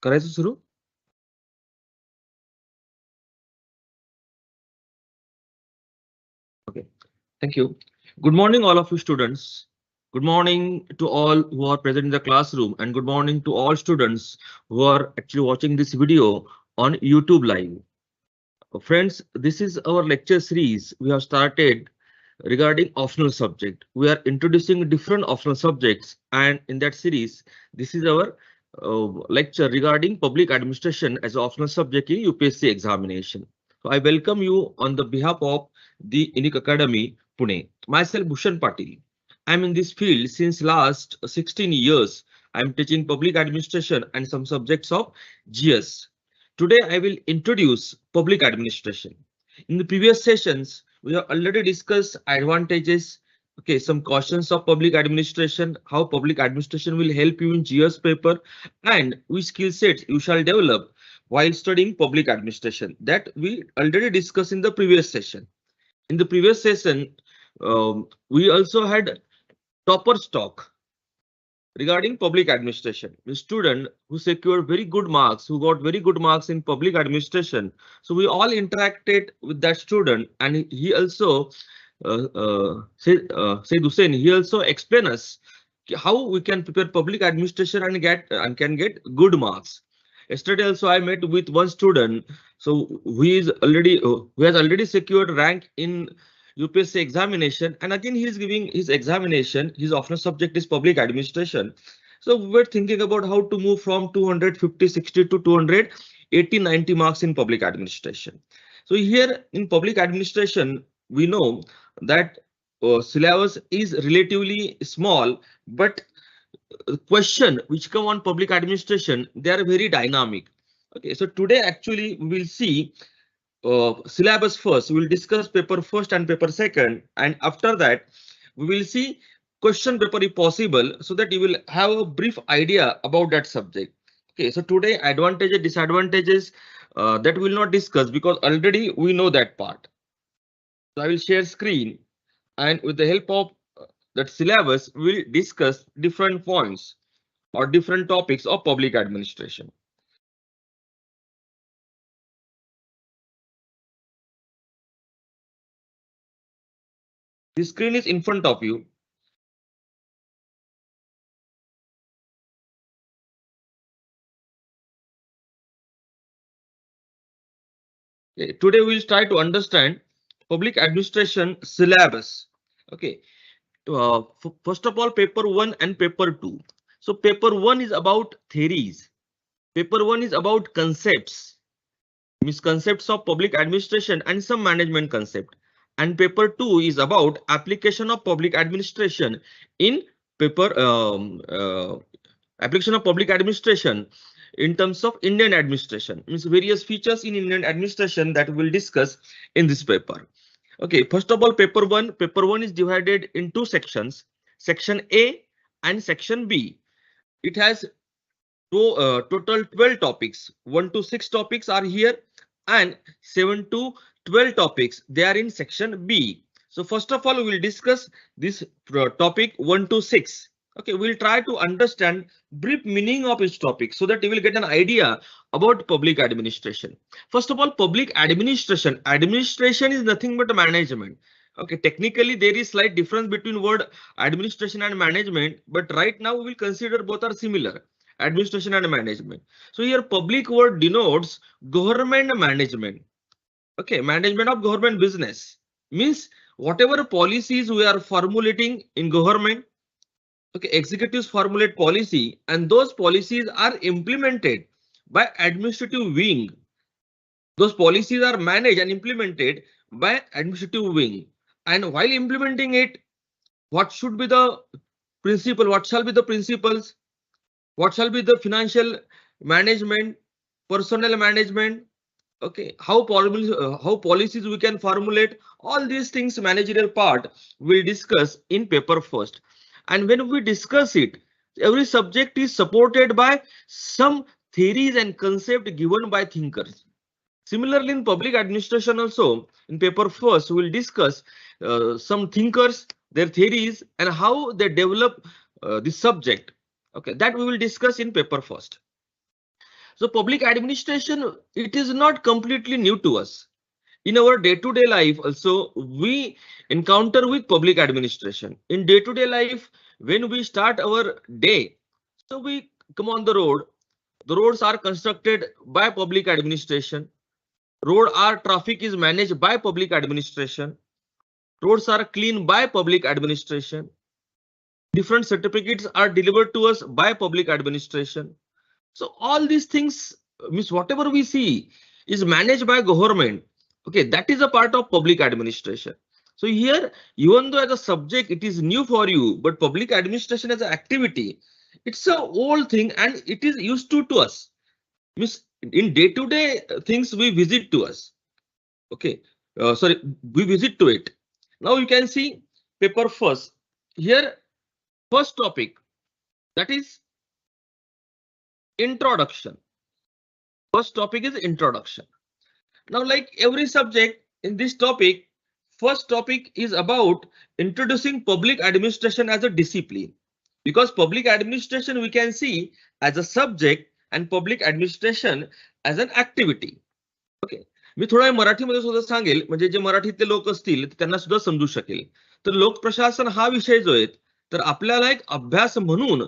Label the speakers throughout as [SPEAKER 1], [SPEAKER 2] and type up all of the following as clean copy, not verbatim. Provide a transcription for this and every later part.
[SPEAKER 1] करायचं सुरू? Okay. Thank you. Good morning, all of you students. Good morning to all who are present in the classroom, and good morning to all students who are actually watching this video on YouTube Live. Friends, this is our lecture series we have started regarding optional subject. We are introducing different optional subjects, and in that series, this is our lecture regarding public administration as an optional subject in UPSC examination. So I welcome you on the behalf of the Unique Academy, Pune. Myself, Bhushan Patil. I'm in this field since last 16 years. I'm teaching public administration and some subjects of GS. Today, I will introduce public administration. In the previous sessions, we have already discussed advantages, okay, some cautions of public administration, how public administration will help you in GS paper, and which skill sets you shall develop while studying public administration. That we already discussed in the previous session. In the previous session, we also had topper stock regarding public administration. The student who secured very good marks, who got very good marks in public administration. So we all interacted with that student, and he also Said Hussein, he also explain us how we can prepare public administration and can get good marks. Yesterday also I met with one student, so who has already secured rank in UPSC examination, and again he is giving his examination. His optional subject is public administration. So we were thinking about how to move from 250, 60 to 280, 90 marks in public administration. So here in public administration, we know that syllabus is relatively small, but question which come on public administration, they are very dynamic. Okay, so today actually we will see syllabus first. We will discuss paper first and paper second, and after that we will see question paper if possible, so that you will have a brief idea about that subject. Okay, so today advantages, disadvantages, that we will not discuss because already we know that part. So I will share screen, and with the help of that syllabus, we will discuss different points or different topics of public administration. The screen is in front of you. Okay, today we'll try to understand public administration syllabus. Okay, first of all, paper 1 and paper 2. So paper 1 is about theories. Paper 1 is about concepts, means concepts of public administration and some management concept. And paper 2 is about application of public administration in paper application of public administration in terms of Indian administration, means various features in Indian administration that we'll discuss in this paper. Okay, first of all, paper one is divided in two sections, section A and section B. It has total 12 topics. 1 to 6 topics are here, and 7 to 12 topics they are in section B. So first of all, we will discuss this topic 1 to 6. Okay, we'll try to understand brief meaning of each topic so that you will get an idea about public administration. First of all, public administration. Administration is nothing but management. Okay, technically there is slight difference between word administration and management, but right now we will consider both are similar, administration and management. So here public word denotes government management. Okay, management of government business means whatever policies we are formulating in government. Okay, executives formulate policy and those policies are implemented by administrative wing. Those policies are managed and implemented by administrative wing. And while implementing it, what should be the principle? What shall be the principles? What shall be the financial management, personnel management? Okay, how policies we can formulate? All these things, managerial part, we'll discuss in paper first. And when we discuss it, every subject is supported by some theories and concept given by thinkers. Similarly, in public administration also, in paper first, we will discuss some thinkers, their theories, and how they develop this subject. Okay, that we will discuss in paper first. So public administration, it is not completely new to us. In our day-to-day life also, we encounter with public administration. In day-to-day life, when we start our day, so we come on the road. The roads are constructed by public administration. Road or traffic is managed by public administration. Roads are cleaned by public administration. Different certificates are delivered to us by public administration. So all these things means whatever we see is managed by government. Okay, that is a part of public administration. So here, even though as a subject it is new for you, but public administration as an activity, it's a old thing and it is used to us. Means in day-to-day things we visit to us. Okay, sorry, we visit to it. Now you can see paper first. Here, first topic, that is introduction. First topic is introduction. Now, like every subject in this topic, first topic is about introducing public administration as a discipline. Because public administration we can see as a subject and public administration as an activity. Okay. मी थोडा मराठीमध्ये सुद्धा सांगेल म्हणजे जे मराठीतले लोक असतील त्यांना सुद्धा समजू शकेल. तर लोक प्रशासन हा विषय जो आहे तर आपल्याला एक अभ्यास म्हणून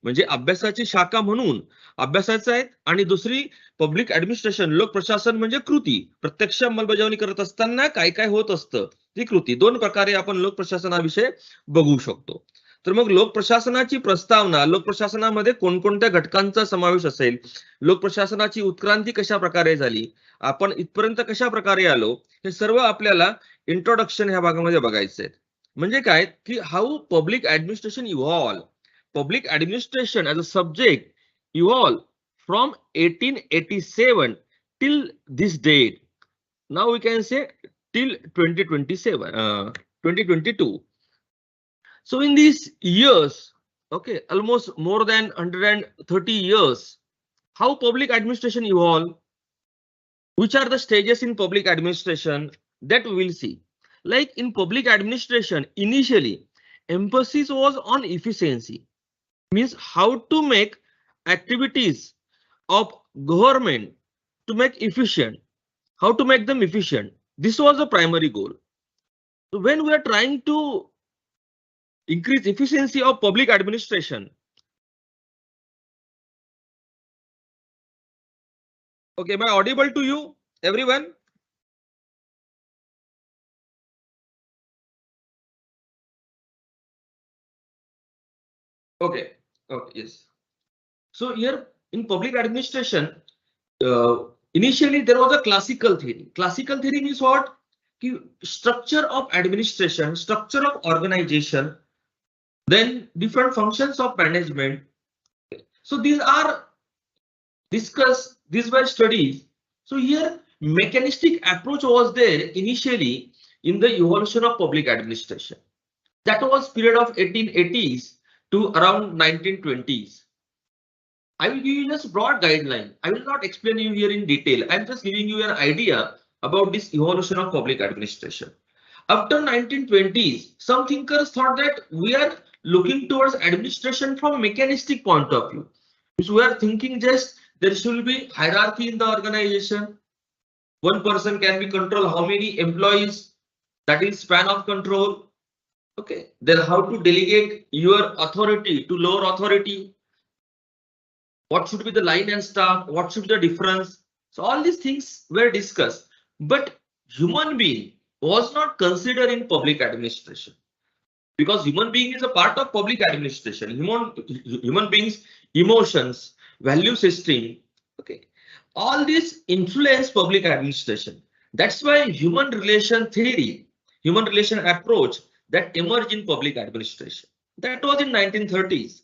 [SPEAKER 1] म्हणजे अभ्यासाची शाखा म्हणून अभ्यासाचा आहे आणि दुसरी पब्लिक ऍडमिनिस्ट्रेशन लोक प्रशासन म्हणजे कृती प्रत्यक्ष अंमलबजावणी करत असताना काय काय होत असतं ती कृती दोन प्रकारे आपण लोक प्रशासन हा विषय बघू शकतो. तर मग लोक प्रशासनाची प्रस्तावना लोक प्रशासनामध्ये कोणकोणत्या घटकांचा समावेश असेल लोक प्रशासनाची उत्क्रांती कशा प्रकारे झाली आपण इथपर्यंत कशा प्रकारे आलो हे सर्व आपल्याला इंट्रोडक्शन ह्या भागामध्ये बघायचे आहे. म्हणजे काय की how public administration evolve public administration as a subject evolved from 1887 till this date. Now we can say till 2022. So in these years, okay, almost more than 130 years, how public administration evolved, which are the stages in public administration that we will see. Like in public administration, initially emphasis was on efficiency. Means how to make activities of government to make efficient, how to make them efficient. This was the primary goal. So when we are trying to increase efficiency of public administration, okay, am I audible to you, everyone? Okay. Okay, yes. So here in public administration, initially there was a classical theory. Classical theory means what? Structure of administration, structure of organization, then different functions of management. So these are discussed, these were studies. So here mechanistic approach was there initially in the evolution of public administration. That was period of 1880s to around 1920s. I will give you just broad guideline. I will not explain you here in detail. I'm just giving you an idea about this evolution of public administration. After 1920s, some thinkers thought that we are looking towards administration from mechanistic point of view. So we are thinking just there should be hierarchy in the organization. One person can be control how many employees, that is span of control. Okay, then how to delegate your authority to lower authority. What should be the line and staff? What should be the difference? So all these things were discussed, but human being was not considered in public administration because human being is a part of public administration. Human beings, emotions, value system. Okay, all this influence public administration. That's why human relation theory, human relation approach that emerged in public administration. That was in 1930s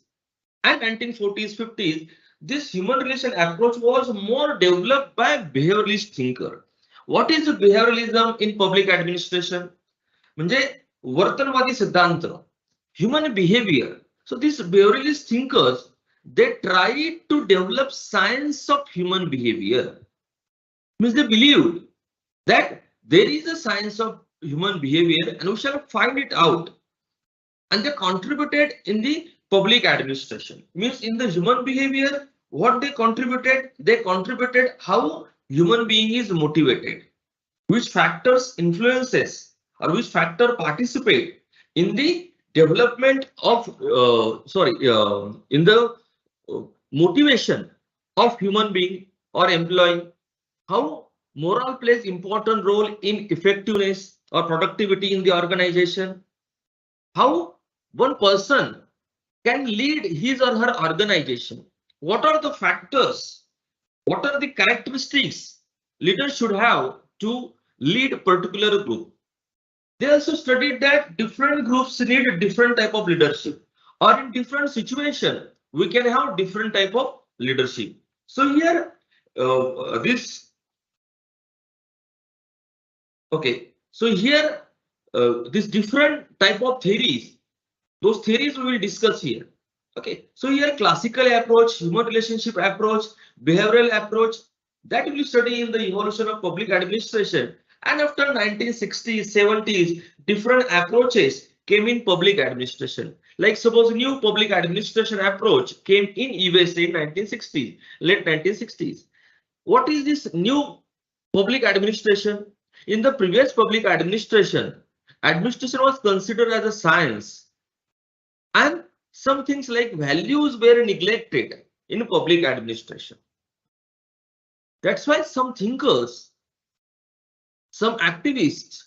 [SPEAKER 1] and 1940s, 50s. This human relation approach was more developed by behavioralist thinker. What is behavioralism in public administration? म्हणजे वर्तनवादी सिद्धांत, human behavior. So these behavioralist thinkers, they tried to develop science of human behavior. Means they believed that there is a science of human behavior and we shall find it out, and they contributed in the public administration. Means in the human behavior what they contributed? They contributed how human being is motivated, which factors influences or which factor participate in the development of in the motivation of human being or employee, how morale plays important role in effectiveness or productivity in the organization, how one person can lead his or her organization, what are the factors, what are the characteristics leaders should have to lead a particular group. They also studied that different groups need a different type of leadership, or in different situation we can have different type of leadership. So here this different type of theories, those theories we will discuss here. Okay, so here classical approach, human relationship approach, behavioral approach, that we will study in the evolution of public administration. And after 1960s, 70s, different approaches came in public administration. Like suppose new public administration approach came in USA in 1960s, late 1960s. What is this new public administration? In the previous public administration, administration was considered as a science, and some things like values were neglected in public administration. That's why some thinkers, some activists,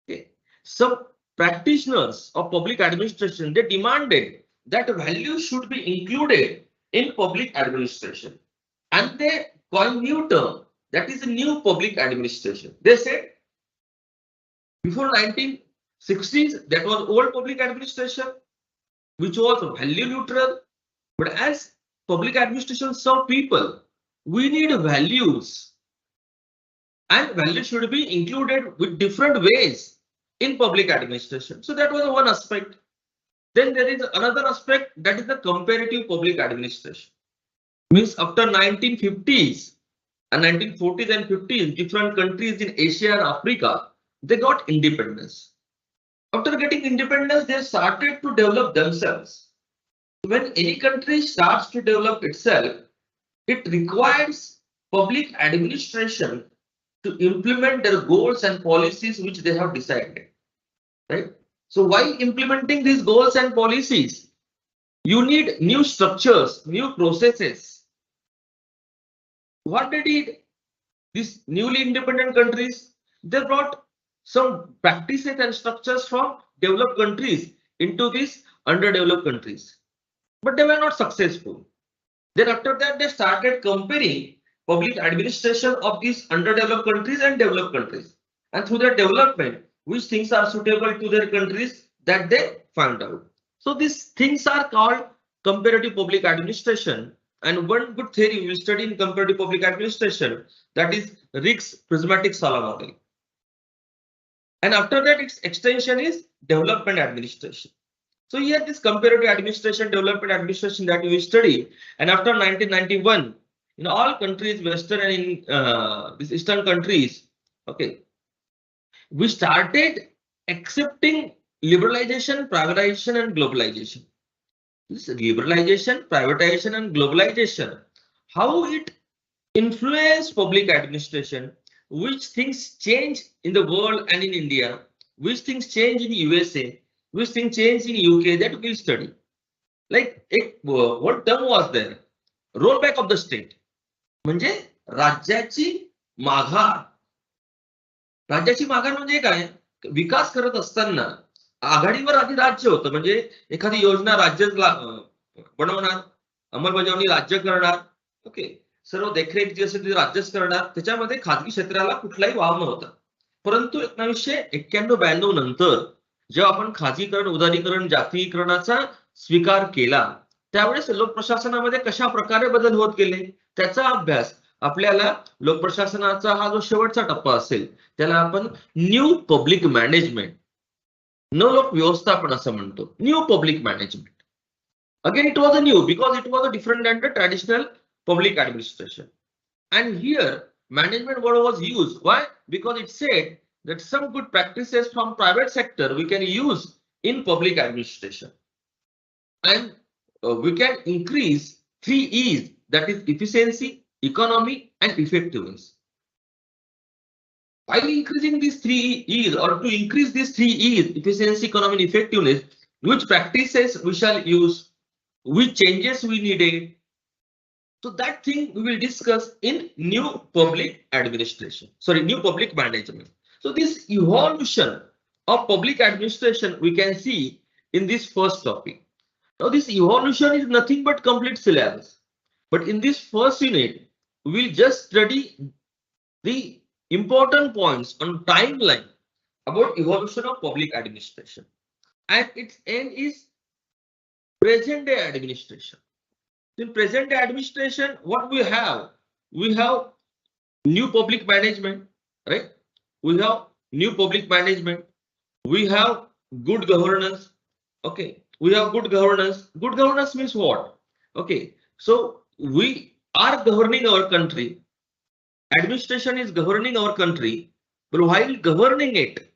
[SPEAKER 1] okay, some practitioners of public administration, they demanded that values should be included in public administration. And they coined new term, that is a new public administration. They said before 1960s, that was old public administration, which was value neutral. But as public administration serve people, we need values, and values should be included with different ways in public administration. So that was one aspect. Then there is another aspect, that is the comparative public administration. Means after 1950s and 1940s and 50s, different countries in Asia and Africa, they got independence. After getting independence, they started to develop themselves. When any country starts to develop itself, it requires public administration to implement their goals and policies which they have decided, right? So while implementing these goals and policies, you need new structures, new processes. What they did, these newly independent countries, they brought some practices and structures from developed countries into these underdeveloped countries, but they were not successful. Then after that, they started comparing public administration of these underdeveloped countries and developed countries, and through their development, which things are suitable to their countries, that they found out. So these things are called comparative public administration. And one good theory we will study in comparative public administration, that is Rick's prismatic Scala model. And after that, its extension is development administration. So here this comparative administration, development administration that we study, and after 1991, in all countries, Western and in these Eastern countries, okay, we started accepting liberalization, privatization, and globalization. This liberalization, privatization, and globalization, how it influenced public administration, which things change in the world and in India, which things change in USA, which things change in UK, that we'll study. Like what term was there? Rollback of the state. म्हणजे राज्याची माघार. राज्याची माघार म्हणजे काय? विकास करत असताना आघाडीवर आधी राज्य होतं, म्हणजे एखादी योजना राज्य बनवणार, अंमलबजावणी राज्य करणार, ओके, सर्व देखरेख जी असेल ती राज्यच करणार, त्याच्यामध्ये खाजगी क्षेत्राला कुठलाही वाव नव्हता. परंतु 1991-92 नंतर जेव्हा आपण खाजगीकरण, उदारीकरण, जातीयकरणाचा स्वीकार केला, त्यावेळेस लोकप्रशासनामध्ये कशा प्रकारे बदल होत गेले त्याचा अभ्यास आपल्याला लोकप्रशासनाचा हा जो शेवटचा टप्पा असेल त्याला आपण न्यू पब्लिक मॅनेजमेंट, नवलोक व्यवस्थापन असं म्हणतो. New public management. Again, it was a new because it was a different than the traditional public administration. And here, management word was used. Why? Because it said that some good practices from private sector we can use in public administration, and we can increase three E's, that is efficiency, economy, and effectiveness. While increasing these three E's, or to increase these three E's, efficiency, economy, and effectiveness, which practices we shall use, which changes we needed. So that thing we will discuss in new public administration, new public management. So this evolution of public administration we can see in this first topic. Now this evolution is nothing but complete syllabus. But in this first unit, we will just study the important points on timeline about evolution of public administration. And its end is present day administration. In present day administration, what we have new public management, right? We have new public management. We have good governance. Okay, we have good governance. Good governance means what? Okay, so we are governing our country. Administration is governing our country, but while governing it,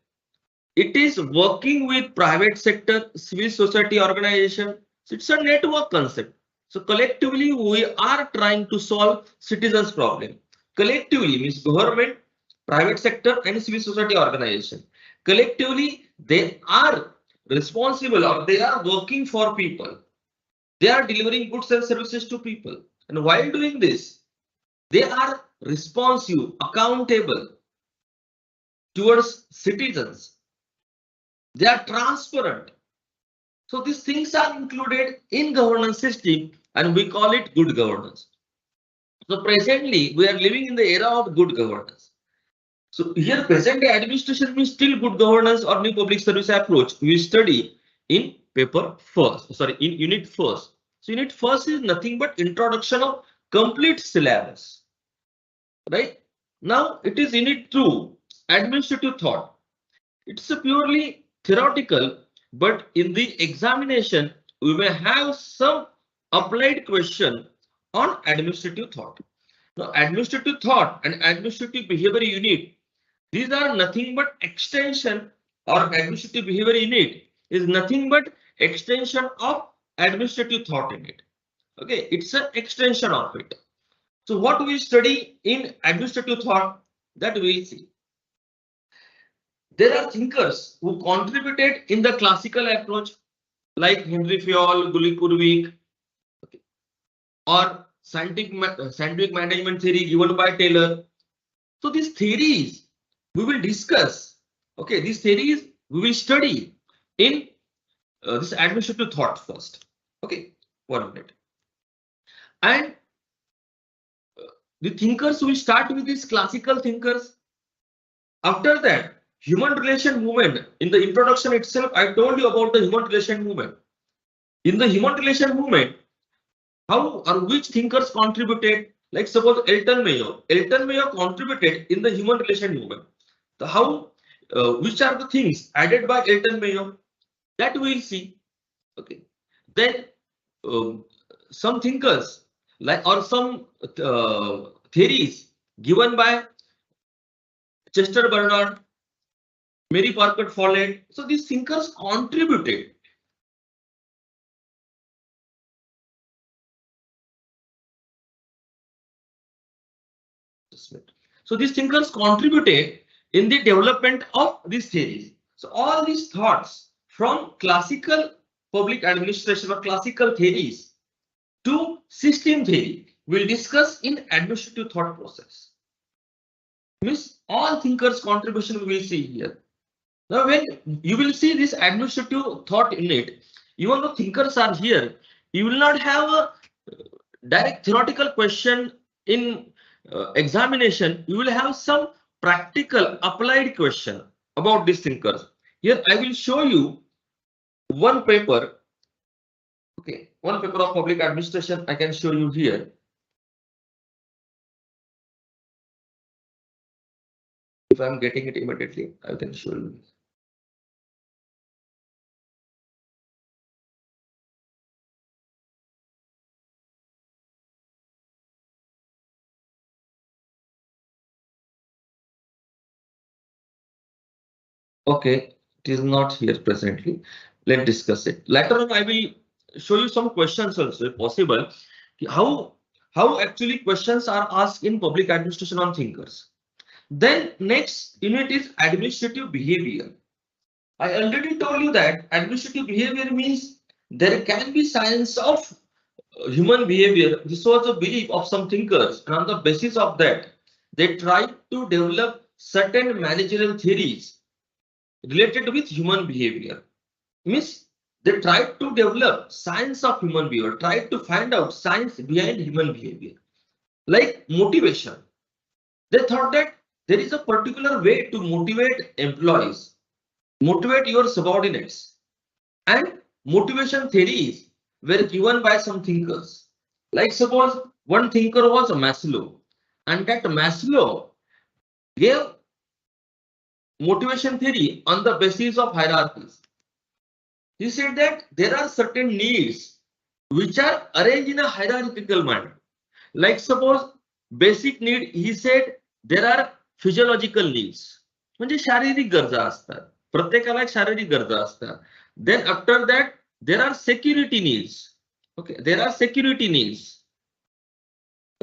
[SPEAKER 1] it is working with private sector, civil society organization. So it's a network concept. So collectively, we are trying to solve citizens' problem. Collectively means government, private sector, and civil society organization. Collectively, they are responsible, or they are working for people. They are delivering goods and services to people. And while doing this, they are responsive, accountable towards citizens. They are transparent. So these things are included in governance system, and we call it good governance. So presently we are living in the era of good governance. So here present day administration means still good governance or new public service approach. We study in paper first, in unit first. So unit first is nothing but introduction of complete syllabus. Right now it is unit 2, administrative thought. It's a purely theoretical, but in the examination we may have some applied question on administrative thought. Now administrative thought and administrative behavior unit, these are nothing but extension, or administrative behavior unit is nothing but extension of administrative thought unit. Okay, it's an extension of it. So what we study in administrative thought, that we will see. There are thinkers who contributed in the classical approach, like Henry Fayol, Gulick, okay, or scientific management theory given by Taylor. So these theories we will discuss. Okay, these theories we will study in this administrative thought first. Okay, 1 minute. And the thinkers will start with these classical thinkers. After that, human relation movement. In the introduction itself, I told you about the human relation movement. In the human relation movement, how or which thinkers contributed? Like suppose Elton Mayo. Elton Mayo contributed in the human relation movement. So which are the things added by Elton Mayo? That we will see. Okay. Then some thinkers or some theories given by Chester Bernard, Mary Parker Follett. So these thinkers contributed. So these thinkers contributed in the development of these theories. So all these thoughts from classical public administration or classical theories to system theory we'll discuss in administrative thought process. Means all thinkers' contribution we will see here. Now when you will see this administrative thought in it, even though thinkers are here, you will not have a direct theoretical question in examination. You will have some practical applied question about these thinkers. Here I will show you one paper. Okay, one paper of public administration I can show you here. If I'm getting it immediately, I can show you. Okay, it is not here presently. Let's discuss it. Later on, I will show you some questions also if possible. how actually questions are asked in public administration on thinkers. Then next unit is administrative behavior. I already told you that administrative behavior means there can be science of human behavior. This was a belief of some thinkers, and on the basis of that, they tried to develop certain managerial theories related with human behavior. Means they tried to develop science of human behavior, tried to find out science behind human behavior. Like motivation. They thought that there is a particular way to motivate employees, motivate your subordinates, and motivation theories were given by some thinkers. Like suppose one thinker was Maslow, and that Maslow gave motivation theory on the basis of hierarchies. He said that there are certain needs which are arranged in a hierarchical manner. Like suppose basic need, he said there are physiological needs. म्हणजे शारीरिक गरजा असतात. प्रत्येकाला एक शारीरिक गरजा असतात. Then after that there are security needs. Okay, there are security needs.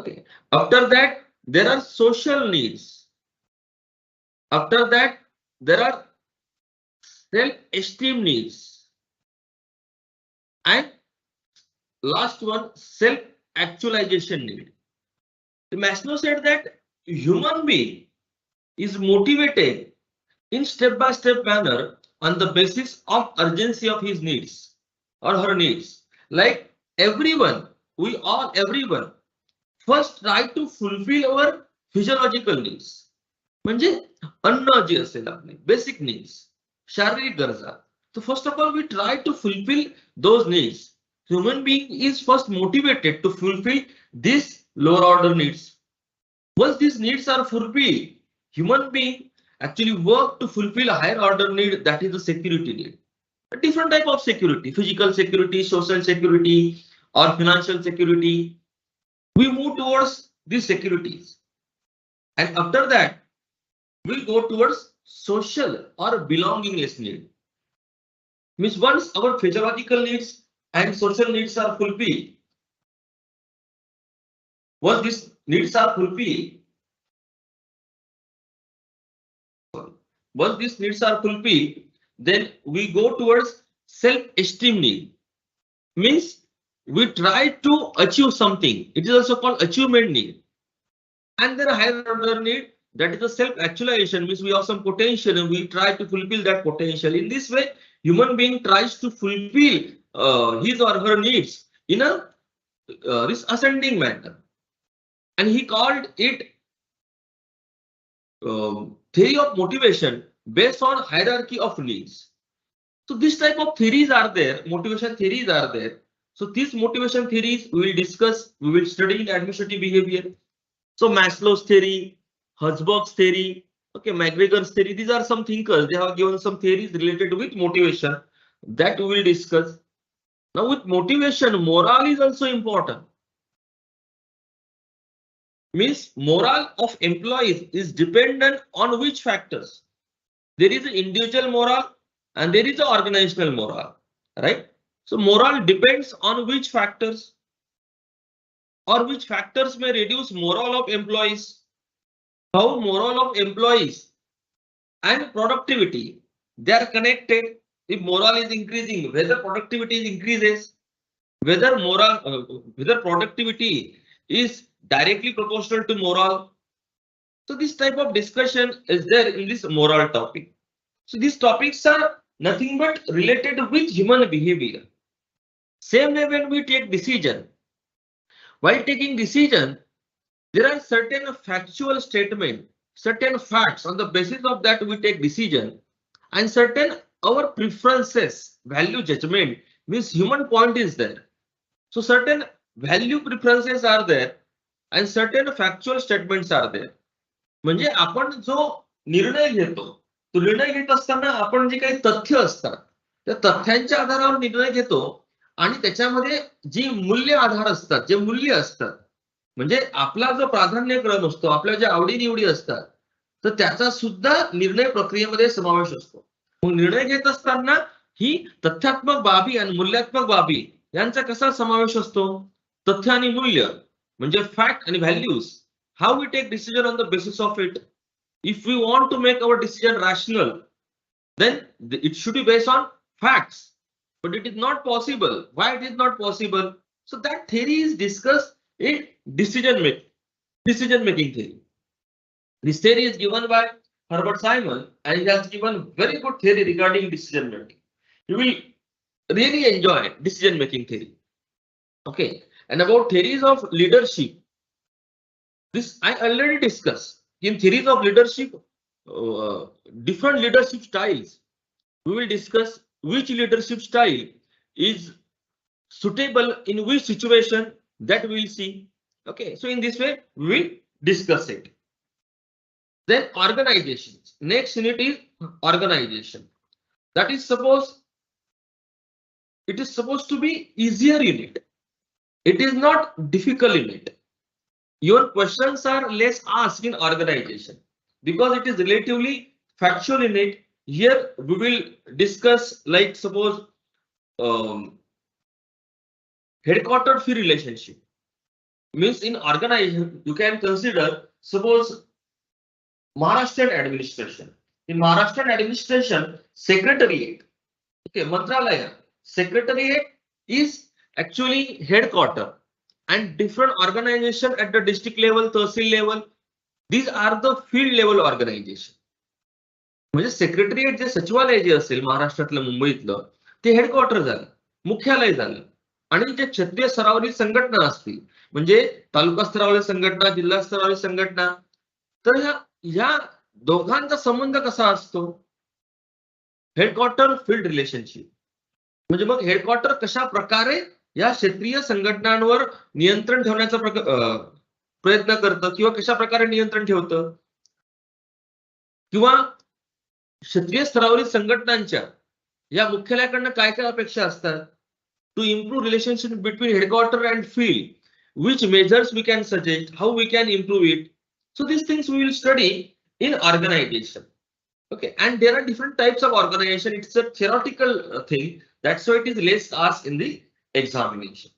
[SPEAKER 1] Okay, after that there are social needs. After that there are self-esteem needs. And last one, self-actualization need. Maslow said that human being is motivated in step-by-step manner on the basis of urgency of his needs or her needs. Like everyone first try to fulfill our physiological needs. म्हणजे अन्न जे असेल आपले basic needs, शारीरिक गरजा. So first of all, we try to fulfill those needs. Human being is first motivated to fulfill these lower order needs. Once these needs are fulfilled, human being actually work to fulfill a higher order need, that is the security need. A different type of security, physical security, social security, or financial security. We move towards these securities. And after that, we go towards social or belongingness need. Means once our physiological needs and social needs are fulfilled, once these needs are fulfilled, then we go towards self-esteem need. Means we try to achieve something. It is also called achievement need. And then a higher order need, that is the self-actualization, means we have some potential and we try to fulfill that potential. In this way, human being tries to fulfill his or her needs in a this ascending manner. And he called it theory of motivation based on hierarchy of needs. So this type of theories are there, motivation theories are there. So these motivation theories we will discuss, we will study in administrative behavior. So Maslow's theory, Herzberg's theory, okay, McGregor's theory, these are some thinkers. They have given some theories related with motivation that we will discuss. Now with motivation, morale is also important. Means morale of employees is dependent on which factors? There is an individual morale and there is an organizational morale, right? So morale depends on which factors, or which factors may reduce morale of employees. How morale of employees and productivity, they are connected. If morale is increasing, whether productivity increases, whether productivity is directly proportional to morale. So this type of discussion is there in this morale topic. So these topics are nothing but related with human behavior. Same way when we take decision. While taking decision, there are certain factual statements, certain facts, on the basis of that we take decision, and certain our preferences, value judgment, means human point is there. So certain value preferences are there and certain factual statements are there. म्हणजे आपण जो निर्णय घेतो, तो निर्णय घेत असताना आपण जे काही तथ्य असतात त्या तथ्यांच्या आधारावर निर्णय घेतो आणि त्याच्यामध्ये जी मूल्य आधार असतात, जे मूल्य असतात, म्हणजे आपला जो प्राधान्यक्रम असतो, आपल्या ज्या आवडीनिवडी असतात, तर त्याचा सुद्धा निर्णय प्रक्रियेमध्ये समावेश असतो. मग निर्णय घेत असताना ही तथ्यात्मक बाबी आणि मूल्यात्मक बाबी यांचा कसा समावेश असतो? तथ्य आणि मूल्य म्हणजे फॅक्ट आणि values. How we take decision on the basis of it. If we want to make our decision rational, then it should be based on facts, but it is not possible. Why it is not possible? So that theory is discussed in decision making theory. This theory is given by Herbert Simon, and he has given very good theory regarding decision making. You will really enjoy decision making theory. Okay, and about theories of leadership, this I already discussed. In theories of leadership, different leadership styles. We will discuss which leadership style is suitable in which situation, that we will see. Okay, so in this way we will discuss it. Then organizations. Next unit is organization. That is it is supposed to be easier unit. It is not difficult unit. Your questions are less asked in organization because it is relatively factual unit. Here we will discuss, like suppose headquarter fee relationship. Means in organization you can consider, suppose Maharashtrian administration. In Maharashtrian administration, secretariat, okay, Mantralaya, secretariat is actually headquarter, and different organization at the district level, tahsil level, these are the field level organization. म्हणजे secretariat जे सचिवालय जे असेल महाराष्ट्रातलं मुंबईतलं, ते headquarter झालं, मुख्यालय झालं. आणि जे क्षेत्रीय स्तरावरील संघटना असतील, म्हणजे तालुका स्तरावरील संघटना, जिल्हा स्तरावरील संघटना, तर ह्या दोघांचा संबंध कसा असतो? Headquarter field relationship. म्हणजे मग हेडक्वार्टर कशा प्रकारे या क्षेत्रीय संघटनांवर नियंत्रण ठेवण्याचा प्रयत्न करतं किंवा कशा प्रकारे नियंत्रण ठेवतं, किंवा क्षेत्रीय स्तरावरील संघटनांच्या या मुख्यालयाकडनं काय काय अपेक्षा असतात. To improve relationship between headquarter and field, which measures we can suggest, how we can improve it. So these things we will study in organization. Okay, and there are different types of organization. It's a theoretical thing, that's why it is less asked in the examination.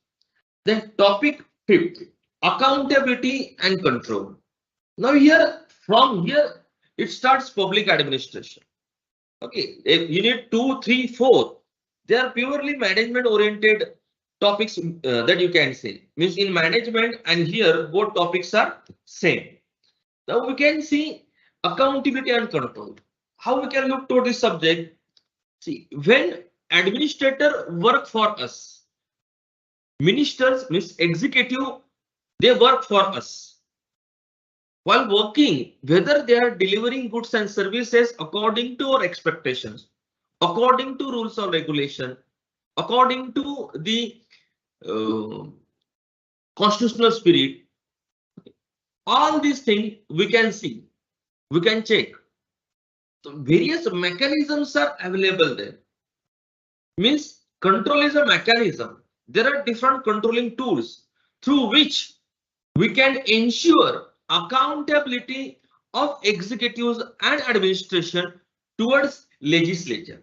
[SPEAKER 1] Then topic 5, accountability and control. Now from here it starts public administration. Okay, unit 2, 3, 4, they are purely management oriented topics that you can say. Means in management and here both topics are same. Now we can see accountability and control. How we can look toward this subject? See, when administrator work for us, ministers means executive, they work for us. While working, whether they are delivering goods and services according to our expectations, according to rules or regulation, according to the constitutional spirit, all these things we can see, we can check. So various mechanisms are available there. Means control is a mechanism. There are different controlling tools through which we can ensure accountability of executives and administration towards legislature,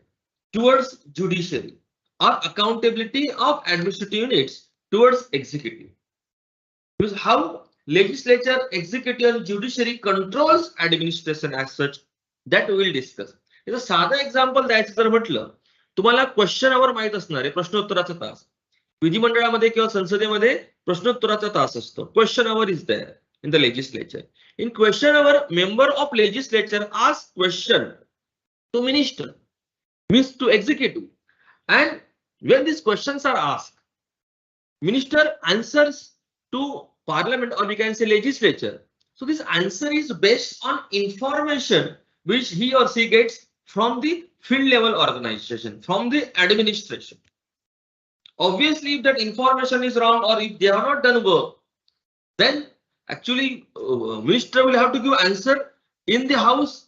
[SPEAKER 1] towards judiciary, or accountability of administrative units towards executive. Because how legislature, executive and judiciary controls administration as such, that we will discuss. It's a साधा example द्यायचं जर म्हटलं, तुम्हाला question our माहित असणार आहे, प्रश्नोत्तराचा तास. विधिमंडळामध्ये किंवा संसदेमध्ये प्रश्नोत्तराचा तास असतो. Question hour is there in the legislature. In question hour, member of legislature asks question to minister, means to executive, and when these questions are asked, minister answers to parliament, or we can say legislature. So this answer is based on information which he or she gets from the field level organization, from the administration. Obviously, if that information is wrong or if they have not done work, then actually minister will have to give answer in the house,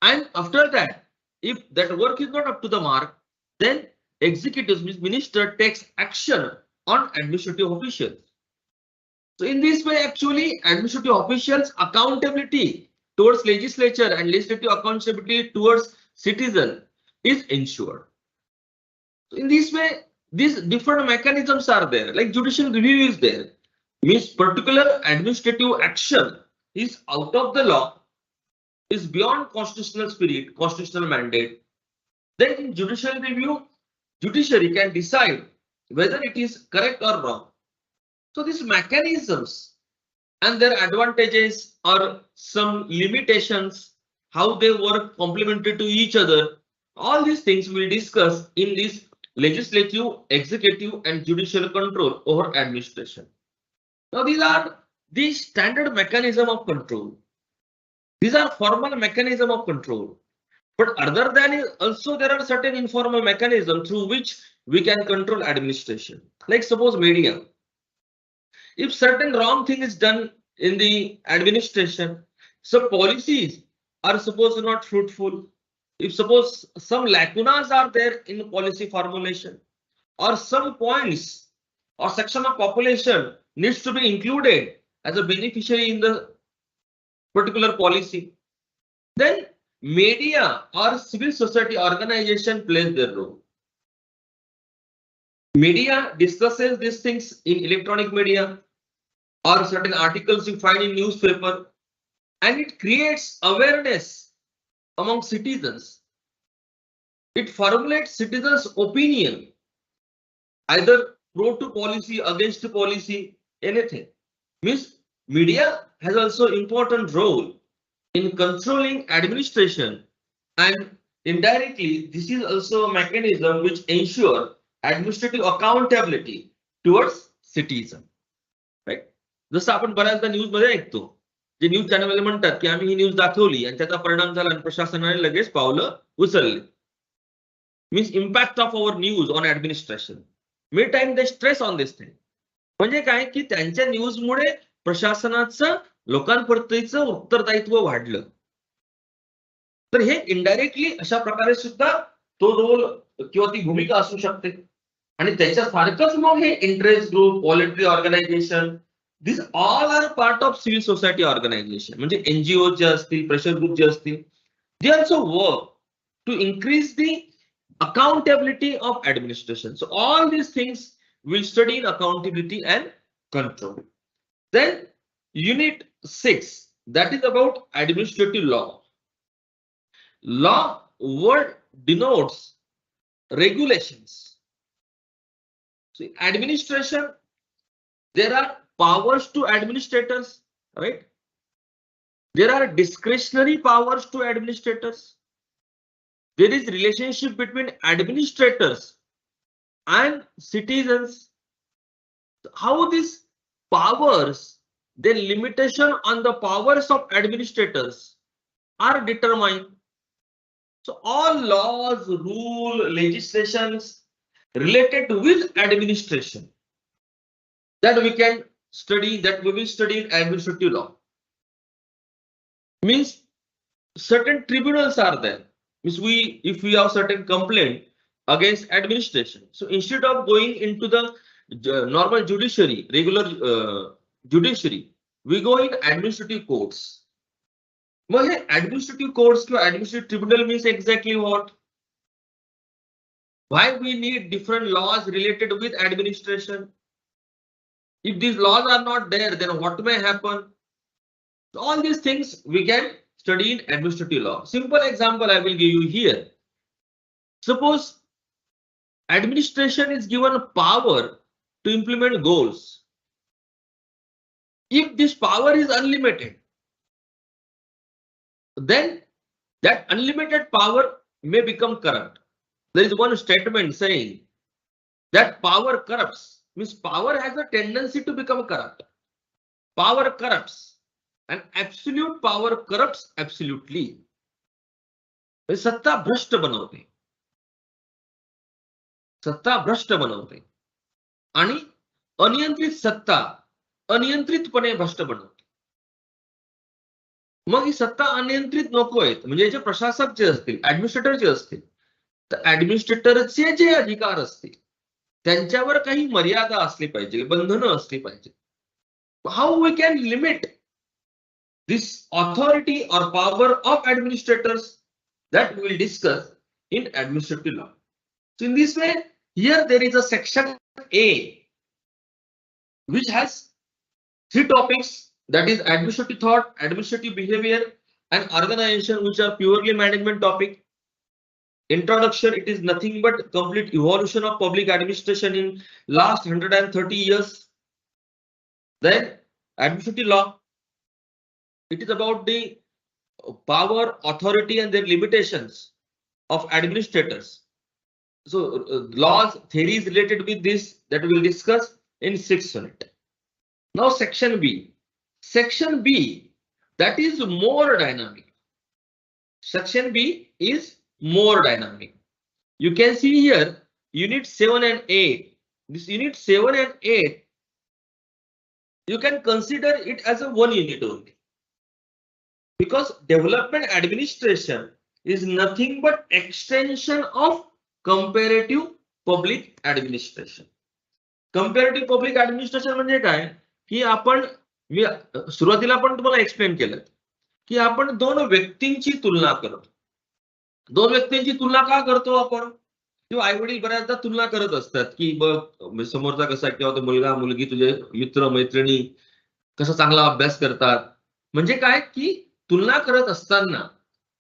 [SPEAKER 1] and after that, if that work is not up to the mark, then executives, means minister, takes action on administrative officials. So in this way, actually administrative officials accountability towards legislature and legislative accountability towards citizen is ensured. So in this way these different mechanisms are there, like judicial review is there. Means particular administrative action is out of the law, is beyond constitutional spirit, constitutional mandate. Then in judicial review, judiciary can decide whether it is correct or wrong. So these mechanisms and their advantages or some limitations, how they work complementary to each other, all these things we'll discuss in this legislative, executive and judicial control over administration. Now these are the standard mechanism of control. These are formal mechanism of control. But other than it, also there are certain informal mechanisms through which we can control administration. Like suppose media. If certain wrong thing is done in the administration, so policies are supposed not fruitful. If suppose some lacunas are there in policy formulation, or some points or section of population needs to be included as a beneficiary in the particular policy, then media or civil society organization plays their role. Media discusses these things in electronic media or certain articles you find in newspaper, and it creates awareness among citizens. It formulates citizens' opinion, either pro to policy, against to policy, anything. Means media has also important role in controlling administration, and indirectly this is also a mechanism which ensure administrative accountability towards citizen. Right? जसं आपण बऱ्याचदा news मध्ये ऐकतो, जे news channel म्हणतात की आम्ही ही news दाखवली आणि त्याचा परिणाम झाला आणि प्रशासनाने लगेच पावलं उचलली. Means impact of our news on administration. Many time they stress on this thing. म्हणजे काय की त्यांच्या न्यूजमुळे प्रशासनाचं लोकांप्रतीचं उत्तरदायित्व वाढलं. तर हे इनडायरेक्टली अशा प्रकारे सुद्धा तो रोल किंवा ती भूमिका असू शकते. आणि त्याच्यासारखंच मग हे interest group, voluntary organisation, this all are part of civil society organisation. म्हणजे एनजीओ जे असतील, प्रेशर ग्रुप जे असतील, they also work to increase the accountability of administration. So all these things will study in accountability and control. Then unit 6, that is about administrative law. Law word denotes regulations. So administration, there are powers to administrators, right? There are discretionary powers to administrators. There is relationship between administrators and citizens. How these powers, the limitation on the powers of administrators are determined. So all laws, rule, legislations related with administration that we can study, that we will study in administrative law. Means certain tribunals are there. Means if we have certain complaint against administration, so instead of going into the normal judiciary, regular judiciary, we go in administrative courts. Well, administrative courts to administrative tribunal means exactly what? Why we need different laws related with administration? If these laws are not there, then what may happen? So all these things we can study in administrative law. Simple example I will give you here. Suppose administration is given power to implement goals. If this power is unlimited, then that unlimited power may become corrupt. There is one statement saying that power corrupts. Means power has a tendency to become corrupt. Power corrupts. And absolute power corrupts absolutely. सत्ता भ्रष्ट बनवते. सत्ता भ्रष्ट बनवते आणि अनियंत्रित सत्ता अनियंत्रितपणे भ्रष्ट बनवते. मग ही सत्ता अनियंत्रित नको आहेत. म्हणजे जे प्रशासक जे असतील, ऍडमिनिस्ट्रेटर जे असतील, तर ऍडमिनिस्ट्रेटरचे जे अधिकार असतील त्यांच्यावर काही मर्यादा असली पाहिजे, बंधनं असली पाहिजे. How we can limit this authority or power of administrators, that we will discuss in administrative law. So in this way, Here there is a section A which has 3 topics, that is administrative thought, administrative behavior and organization, which are purely management topic. Introduction, it is nothing but complete evolution of public administration in last 130 years. Then administrative law, it is about the power, authority and their limitations of administrators. So laws, theories related with this that we will discuss in 6th unit. Now section B. Section B, that is more dynamic. Section B is more dynamic. You can see here unit 7 and 8. This unit 7 and 8, you can consider it as a one unit only. Because development administration is nothing but extension of comparative public administration. Comparative public administration म्हणजे काय की आपण मी सुरुवातीला पण तुम्हाला explain केलं की आपण दोन व्यक्तींची तुलना करतो. दोन व्यक्तींची तुलना का करतो आपण? किंवा आई वडील बऱ्याचदा तुलना करत असतात की बघ समोरचा कसा किंवा तो मुलगा मुलगी तुझे मित्र मैत्रिणी कसा चांगला अभ्यास करतात. म्हणजे काय की तुलना करत असताना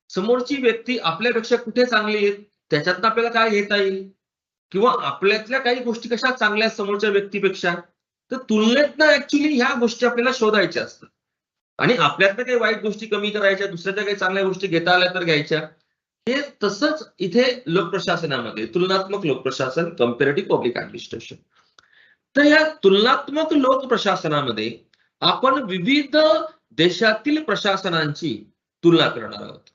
[SPEAKER 1] समोरची व्यक्ती आपल्यापेक्षा कुठे चांगली आहे त्याच्यातनं आपल्याला काय घेता येईल किंवा आपल्यातल्या काही गोष्टी कशा चांगल्या समोरच्या व्यक्तीपेक्षा, तर तुलनेतनं ऍक्च्युली ह्या गोष्टी आपल्याला शोधायच्या असतात आणि आपल्यातल्या काही वाईट गोष्टी कमी करायच्या, दुसऱ्याच्या काही चांगल्या गोष्टी घेता आल्या तर घ्यायच्या. हे तसंच इथे लोकप्रशासनामध्ये तुलनात्मक लोकप्रशासन, कंपॅरेटिव्ह पब्लिक ऍडमिनिस्ट्रेशन. तर या तुलनात्मक लोकप्रशासनामध्ये आपण विविध देशातील प्रशासनांची तुलना करणार आहोत.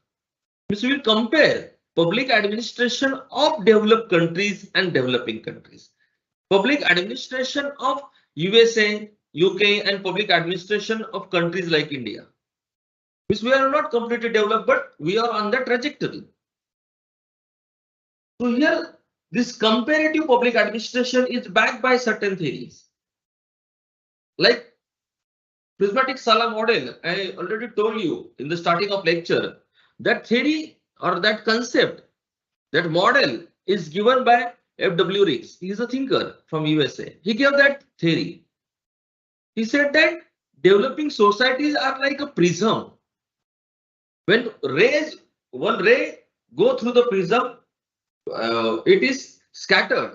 [SPEAKER 1] Means we will compare public administration of developed countries and developing countries. Public administration of USA, UK and public administration of countries like India. Means we are not completely developed, but we are on the trajectory. So here this comparative public administration is backed by certain theories. Like prismatic Sala model, I already told you in the starting of lecture, that theory or that concept, that model is given by F.W. Riggs. He is a thinker from USA. He gave that theory. He said that developing societies are like a prism. When one ray go through the prism, it is scattered.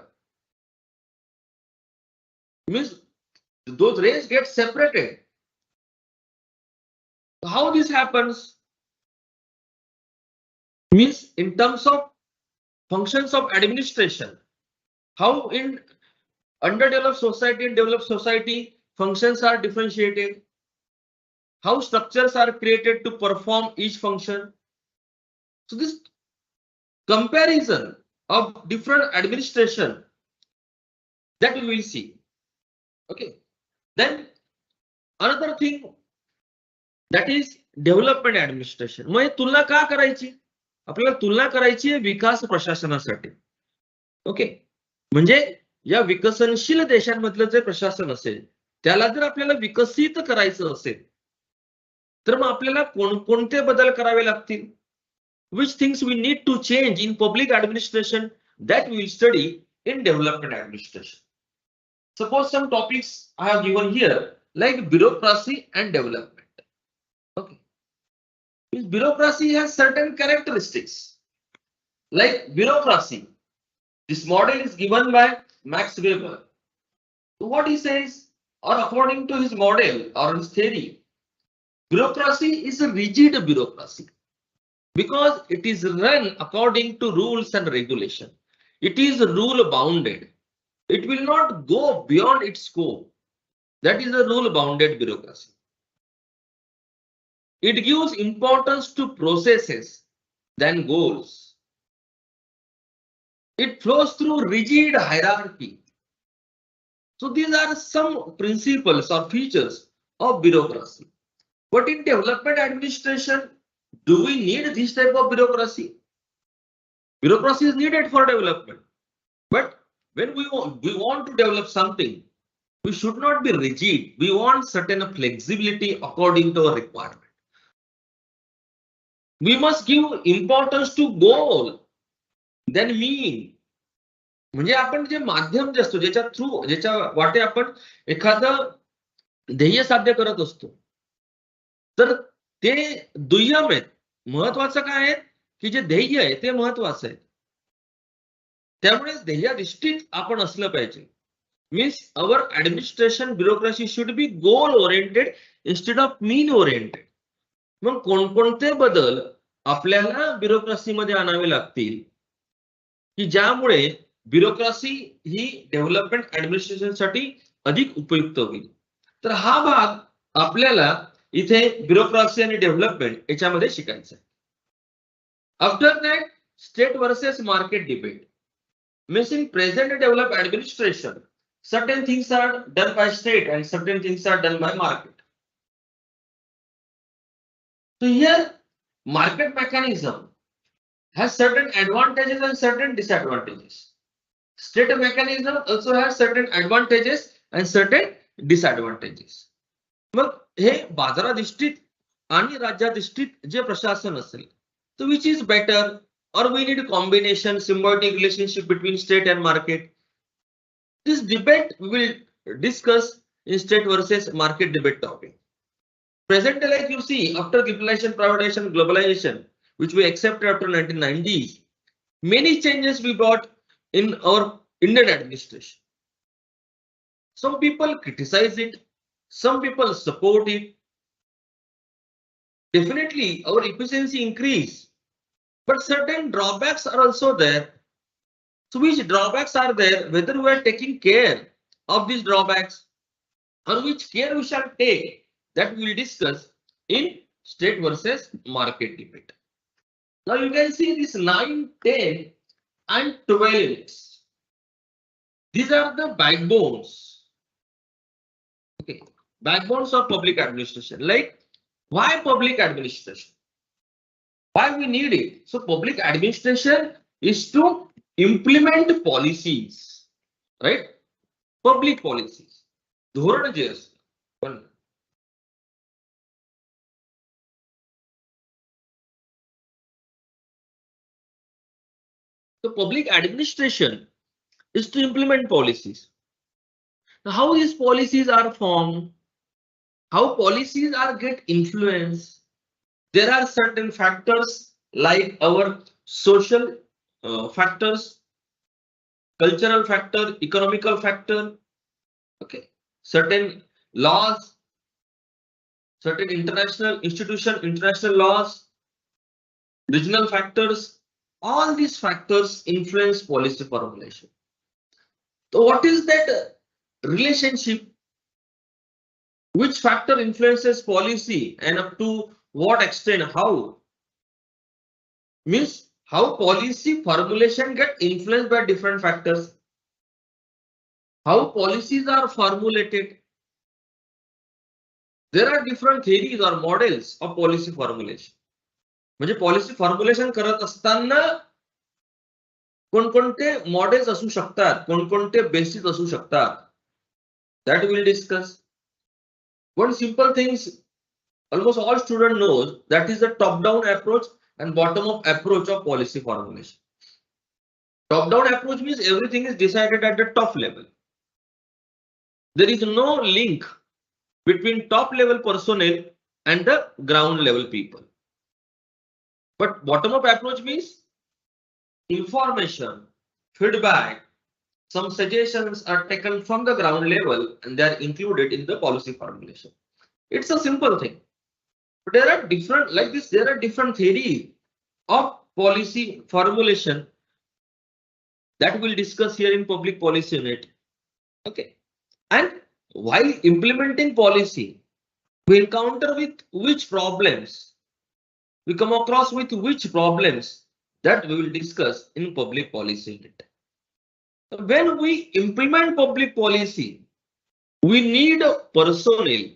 [SPEAKER 1] Means those rays get separated. How this happens? Means in terms of functions of administration, how in underdeveloped society and developed society functions are differentiated, how structures are created to perform each function. So this comparison of different administration, that we will see. Okay, then another thing, that is development administration. मग तुलना का करायची? आपल्याला तुलना करायची आहे विकास प्रशासनासाठी. Okay, म्हणजे या विकसनशील देशांमधलं जे प्रशासन असेल त्याला जर आपल्याला विकसित करायचं असेल तर मग आपल्याला कोणकोणते बदल करावे लागतील? Which things we need to change in public administration, that we will study in development administration. Suppose some topics I have given here like bureaucracy and development. Okay. Bureaucracy has certain characteristics. Like bureaucracy, this model is given by Max Weber. So what he says, or according to his model or his theory, bureaucracy is a rigid bureaucracy because it is run according to rules and regulation. It is rule bounded. It will not go beyond its scope. That is a rule bounded bureaucracy. It gives importance to processes than goals. It flows through rigid hierarchy. So these are some principles or features of bureaucracy. But in development administration, do we need this type of bureaucracy? Bureaucracy is needed for development. But when we want to develop something, we should not be rigid. We want certain flexibility according to our requirement. We must give importance to goal than mean. म्हणजे आपण जे माध्यम जे असतो, ज्याच्या through, ज्याच्या वाटे आपण एखादं ध्येय साध्य करत असतो, तर ते दुय्यम आहेत. महत्वाचं काय आहे, की जे ध्येय आहे ते महत्वाचं आहे. त्यामुळे ध्येयाधिष्ठित आपण असलं पाहिजे. Means our administration bureaucracy should be goal oriented instead of mean oriented. मग कोणकोणते बदल आपल्याला ब्युरोक्रेसीमध्ये आणावे लागतील, की ज्यामुळे ब्युरोक्रेसी ही डेव्हलपमेंट ऍडमिनिस्ट्रेशनसाठी अधिक उपयुक्त होईल. तर हा भाग आपल्याला इथे ब्युरोक्रेसी आणि डेव्हलपमेंट याच्यामध्ये शिकायचा आहे. After that, state versus market debate. Means in present developed administration, certain things are done by state and certain things are done by market. So here, market mechanism has certain advantages and certain disadvantages. State mechanism also has certain advantages and certain disadvantages. मग हे बाजाराधिष्ठित आणि राज्याधिष्ठित जे प्रशासन असेल, तर which is better, or we need a combination symbiotic relationship between state and market? This debate we will discuss in state versus market debate topic. Present, like you see, after liberalization, privatization, globalization, which we accepted after 1990s, many changes we brought in our Indian administration. Some people criticize it, some people support it. Definitely, our efficiency increase, but certain drawbacks are also there. So which drawbacks are there? Whether we are taking care of these drawbacks, or which care we shall take, that we will discuss in state versus market debate. Now you can see this 9, 10 and 12 units. These are the backbones. Okay, backbones of public administration. Like, why public administration? Why we need it? So public administration is to implement policies, right? Public policies. धोरण जे असतं. So public administration is to implement policies. Now, how these policies are formed, how policies are get influenced. There are certain factors like our social factors, cultural factor, economical factor. Okay, certain laws, certain international institution, international laws, regional factors. All these factors influence policy formulation. So what is that relationship? Which factor influences policy and up to what extent? How? Means how policy formulation get influenced by different factors. How policies are formulated. There are different theories or models of policy formulation. म्हणजे policy formulation करत असताना कोणकोणते models असू शकतात, कोणकोणते basis असू शकतात, that we will discuss. One simple things almost all student knows, that is the top down approach and bottom up approach of policy formulation. Top down approach means everything is decided at the top level. There is no link between top level personnel and the ground level people. But bottom up approach means information, feedback, some suggestions are taken from the ground level and they are included in the policy formulation. It's a simple thing. But there are different, like this, there are different theories of policy formulation that we'll discuss here in public policy unit. Okay. And while implementing policy, we encounter with which problems, we come across with which problems, that we will discuss in public policy unit. When we implement public policy, we need personnel,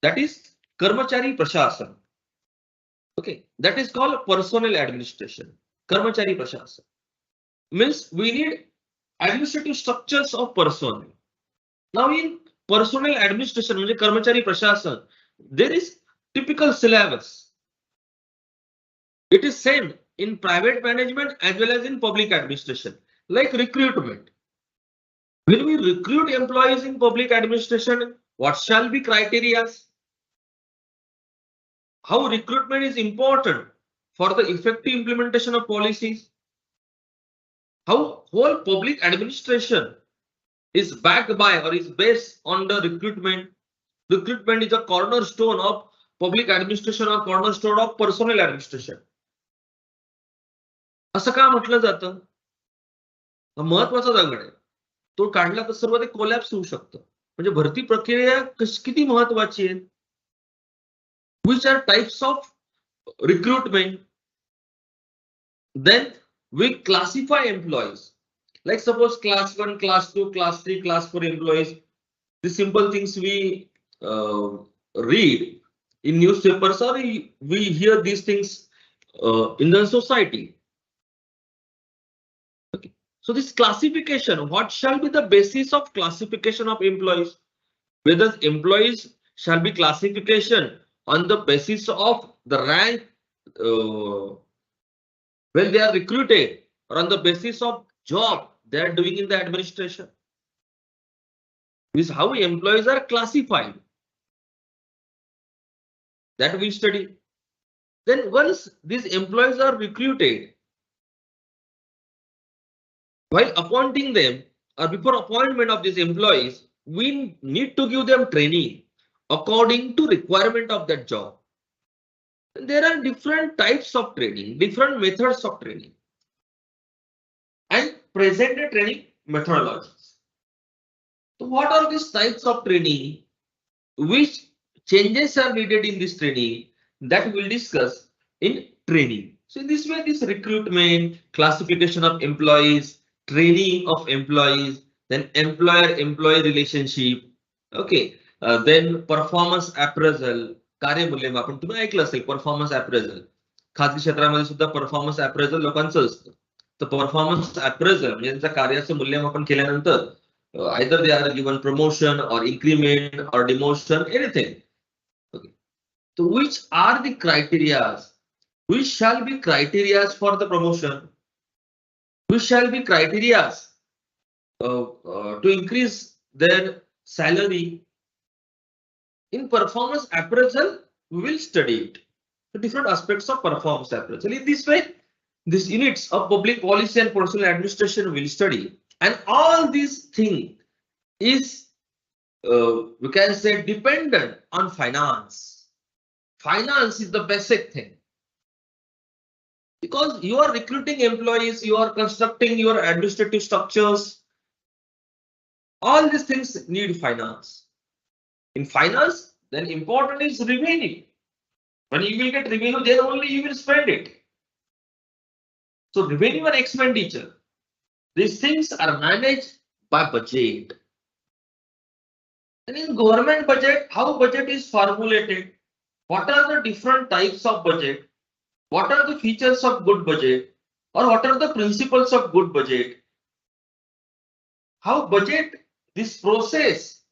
[SPEAKER 1] that is Karmachari Prashasan. Okay, that is called personnel administration. Karmachari Prashasan means we need administrative structures of personnel. Now in personnel administration, म्हणजे Karmachari Prashasan, there is typical syllabus. It is same in private management as well as in public administration. like recruitment. When we recruit employees in public administration, what shall be criteria? How recruitment is important for the effective implementation of policies. How whole public administration is backed by or is based on the recruitment. Recruitment is a cornerstone of public administration or cornerstone of personnel administration. असं का म्हटलं जातं? महत्वाचा दगड आहे. तो काढला तर सर्व ते कोलॅप्स होऊ शकतं. म्हणजे भरती प्रक्रिया किती महत्वाची आहे. Which are types of recruitment? Then we classify employees. Like suppose class 1, class 2, class 3, class 4 employees. The simple things we read in newspapers or we hear these things in the society. Okay. So this classification, what shall be the basis of classification of employees? Whether employees shall be classification on the basis of the rank when they are recruited or on the basis of job they are doing in the administration. This is how employees are classified. That we study. Then once these employees are recruited, while appointing them or before appointment of these employees, we need to give them training according to requirement of that job. And there are different types of training, different methods of training, and present training methodologies. So what are these types of training? Which changes are needed in this training? That we'll discuss in training. So in this way, this recruitment, classification of employees, training of employees, then employer-employee relationship, okay, then performance appraisal, कार्यमूल्यमापन. तुम्ही ऐकलं असेल performance appraisal. खाजगी क्षेत्रामध्ये सुद्धा performance appraisal लोकांचं असतं. तर performance appraisal म्हणजे त्यांच्या कार्याचं मूल्यमापन केल्यानंतर either they are given promotion or increment or demotion, anything. Okay. So which are the criteria? Which shall be criteria for the promotion? Which shall be criteria to increase their salary? In performance appraisal, we will study it. The different aspects of performance appraisal. In this way, these units of public policy and personnel administration will study. And all these things is, we can say, dependent on finance. Finance is the basic thing. Because you are recruiting employees, you are constructing your administrative structures. All these things need finance. In finance, then important is revenue. When you will get revenue, then only you will spend it. So revenue and expenditure, these things are managed by budget. And in government budget, how budget is formulated? What are the different types of budget? What are the features of good budget? Or what are the principles of good budget? How budget, this process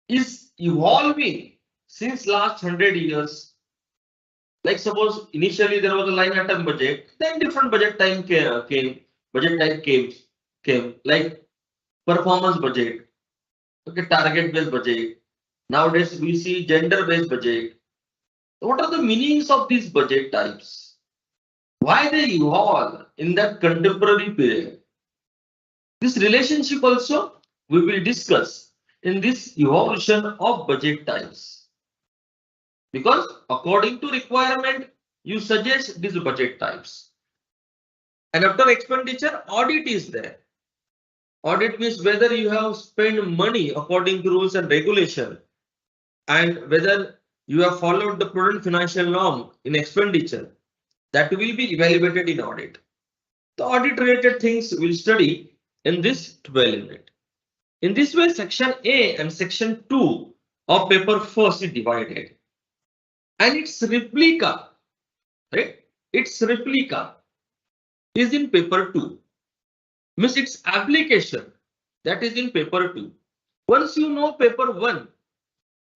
[SPEAKER 1] is evolving since last 100 years. Like suppose initially there was a line item budget, then different budget time came. Budget type came like performance budget, okay, target based budget. Nowadays we see gender based budget. What are the meanings of these budget types? Why they evolve in that contemporary period? This relationship also we will discuss in this evolution of budget types. Because according to requirement, you suggest these budget types. And after expenditure, audit is there. Audit means whether you have spent money according to rules and regulation, and whether you have followed the prudent financial norm in expenditure. That will be evaluated in audit. The audit related things we'll study in this 12 unit. In this way, section A and section 2 of paper first is divided. And its replica, right? Its replica is in paper 2. Means its application, that is in paper 2. Once you know paper 1,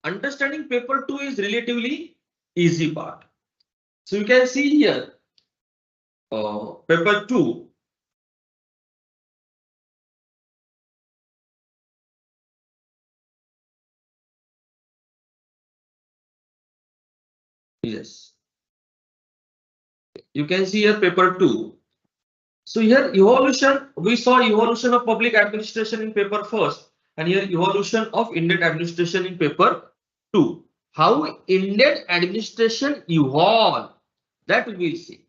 [SPEAKER 1] understanding paper 2 is relatively easy part. So you can see here, paper 2, Yes. You can see here paper 2. So here evolution, we saw evolution of public administration in paper first, and here evolution of Indian administration in paper 2. How Indian administration evolved, that we will see.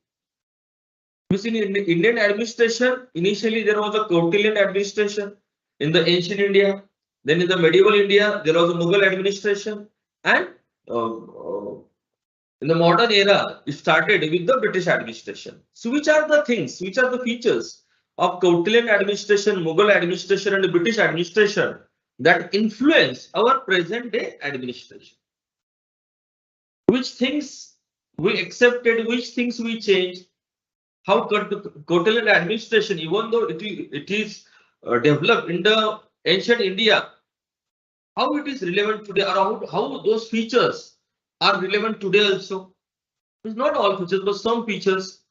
[SPEAKER 1] You see, in Indian administration, initially there was a Kautilian administration in the ancient India. Then in the medieval India, there was a Mughal administration, and in the modern era, it started with the British administration. So which are the things, which are the features of Kautilian administration, Mughal administration, and the British administration that influence our present day administration? Which things we accepted, which things we changed? How Kautilian administration, even though it is developed in the ancient India, how it is relevant today, or how those features are relevant today also? It's not all features, but some features.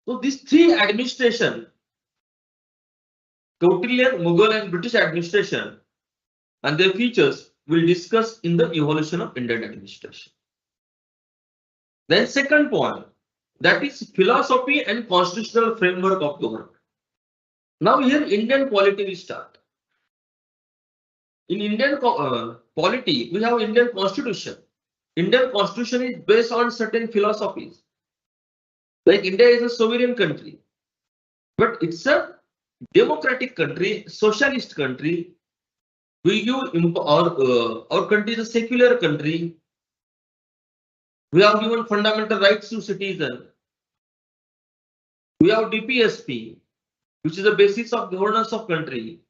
[SPEAKER 1] So these three administration, Kautilian, Mughal, and British administration, and their features will discuss in the evolution of Indian administration. Then second point, that is philosophy and constitutional framework of government. Now here Indian polity will start. In Indian polity, we have Indian constitution. Indian constitution is based on certain philosophies. Like India is a sovereign country, but it's a democratic country, socialist country. Our country is a secular country. We have given fundamental rights to citizens. We have DPSP, which is the basis of governance of country.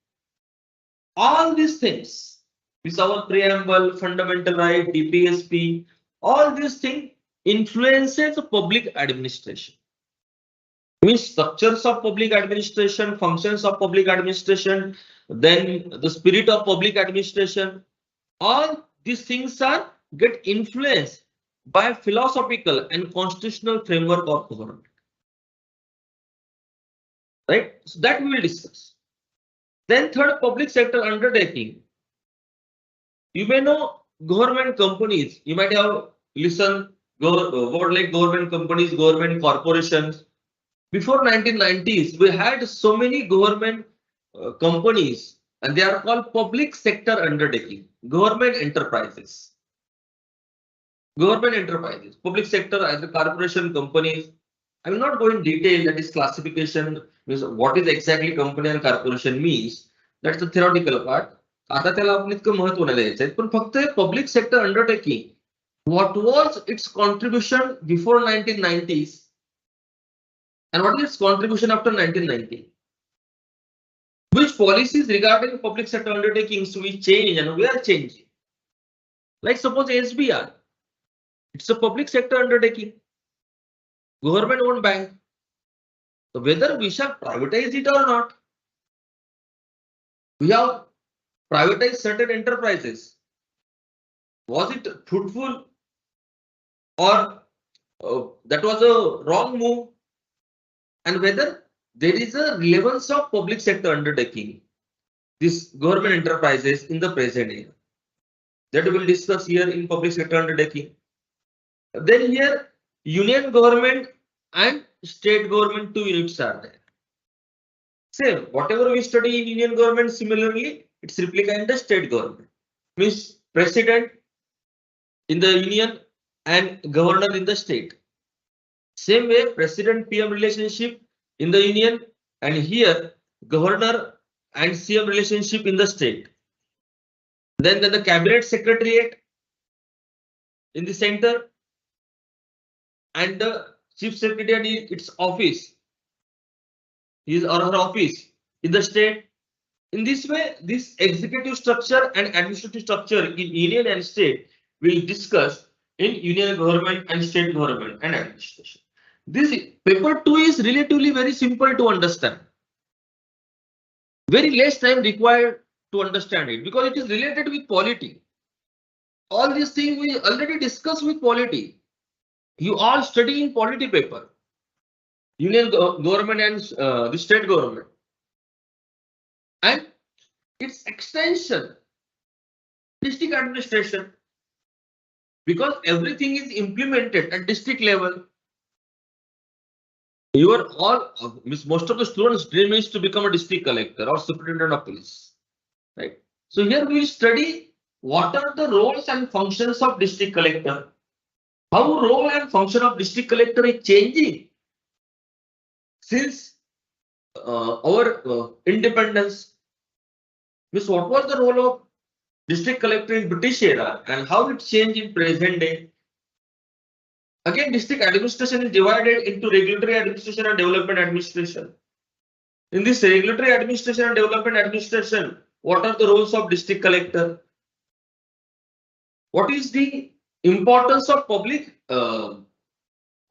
[SPEAKER 1] All these things, with our preamble, fundamental right, DPSP, all these things influences public administration. Means structures of public administration, functions of public administration, then the spirit of public administration. All these things are get influenced by philosophical and constitutional framework of government. Right? So that we will discuss. Then third, public sector undertaking. You may know government companies. You might have listened word like government companies, government corporations. Before 1990s, we had so many government companies, and they are called public sector undertaking, government enterprises. Government enterprises, public sector as a corporation companies. I will not go in detail, that is classification, means what is exactly company and corporation means. That's the theoretical part. आता त्याला आपण इतकं महत्व नाही द्यायचं, पण फक्त public sector undertaking, what was its contribution before 1990s and what is its contribution after 1990? Which policies regarding public sector undertakings we change and we are changing? Like suppose SBI, it's a public sector undertaking, government owned bank. So whether we shall privatize it or not, we have privatized certain enterprises. Was it fruitful or that was a wrong move? And whether there is a relevance of public sector undertaking, these government enterprises in the present era, that we will discuss here in public sector undertaking. Then here union government and state government, two units are there. Same, whatever we study in union government, similarly it's replica in the state government. Means president in the union and governor in the state. Same way, president PM relationship in the union, and here governor and CM relationship in the state. Then the cabinet secretariat in the center, and the chief secretary in its office, his or her office in the state. In this way, this executive structure and administrative structure in union and state will discuss in union government and state government and administration. This paper 2 is relatively very simple to understand. Very less time required to understand it because it is related with polity. All these things we already discussed with polity. You all study in polity paper, union government and the state government, and its extension, district administration. because everything is implemented at district level. You are all, most of the students' dream is to become a district collector or superintendent of police, right? So here we study what are the roles and functions of district collector, how role and function of district collector is changing since our independence. Means what was the role of district collector in British era and how it changed in present day. Again, district administration is divided into regulatory administration and development administration. In this regulatory administration and development administration, what are the roles of district collector? What is the importance of public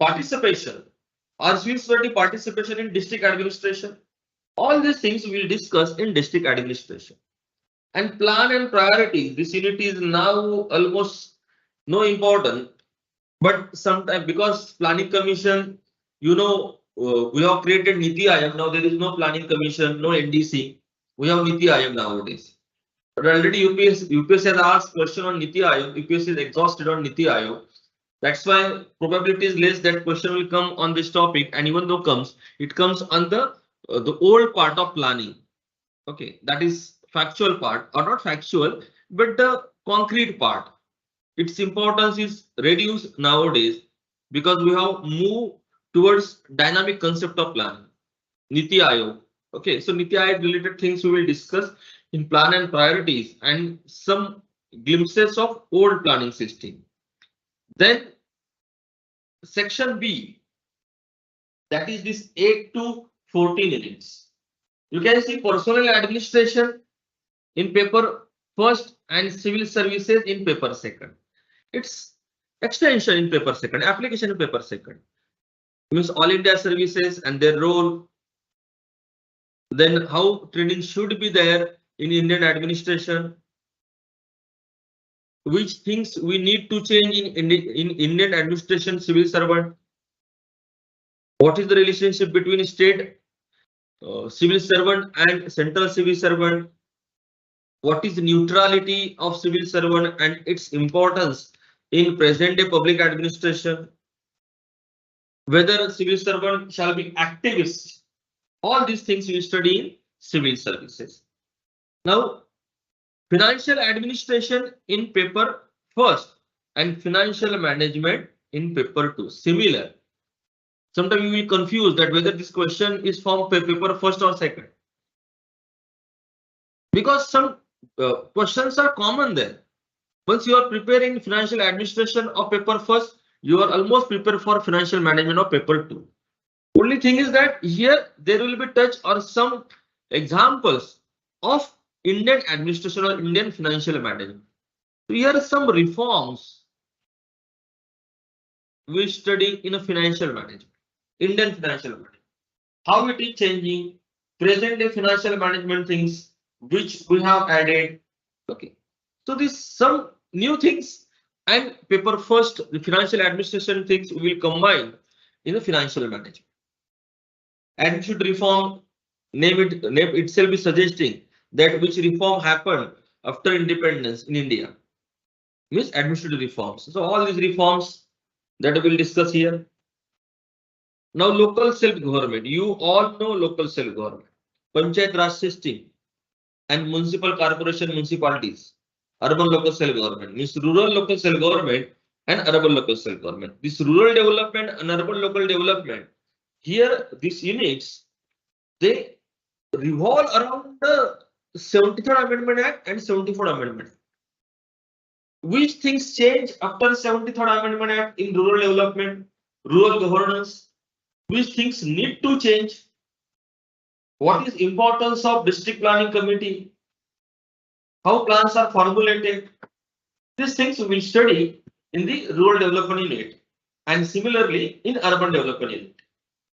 [SPEAKER 1] participation or civil society participation in district administration? All these things we will discuss in district administration. And plan and priorities. This unit is now almost no important, but sometimes because planning commission, we have created Niti Aayog. Now there is no planning commission, no NDC. We have Niti Aayog nowadays. But already UPSC has asked question on Niti Aayog. UPSC is exhausted on Niti Aayog. That's why probability is less that question will come on this topic. And even though comes, it comes on the old part of planning. Okay, that is factual part, or not factual, but the concrete part. Its importance is reduced nowadays because we have moved towards dynamic concept of planning. Niti Aayog. Okay, so Niti Aayog related things we will discuss in plan and priorities and some glimpses of old planning system. Then section B, that is this 8 to 14 units. You can see personnel administration in paper first and civil services in paper second. It's extension in paper second, application in paper second. Means all India services and their role. Then how training should be there in Indian administration. Which things we need to change in Indian administration civil servant. What is the relationship between state civil servant and central civil servant? What is the neutrality of civil servant and its importance in present day public administration? Whether civil servant shall be activists. All these things we study in civil services. Now, financial administration in paper first and financial management in paper 2. Similar. Sometimes you will be confused that whether this question is from paper first or second. Because some questions are common there. Once you are preparing financial administration of paper first, you are almost prepared for financial management of paper 2. Only thing is that here there will be touch on some examples of Indian administration or Indian financial management. So here are some reforms we study in a financial management, Indian financial management. How it is changing, present day financial management things which we have added. Okay, so this some new things and paper first the financial administration things we will combine in the financial management. And should reform name itself is suggesting that which reform happened after independence in India. Means administrative reforms. So all these reforms that we will discuss here. Now local self-government. You all know local self-government. Panchayat Raj system and municipal corporation municipalities. Urban local self-government. Means rural local self-government and urban local self-government. This rural development and urban local development. Here these units, they revolve around the 73rd Amendment Act and 74th Amendment. Which things change after 73rd Amendment Act in rural development, rural governance? Which things need to change? What is importance of district planning committee? How plans are formulated? These things we will study in the rural development unit and similarly in urban development unit.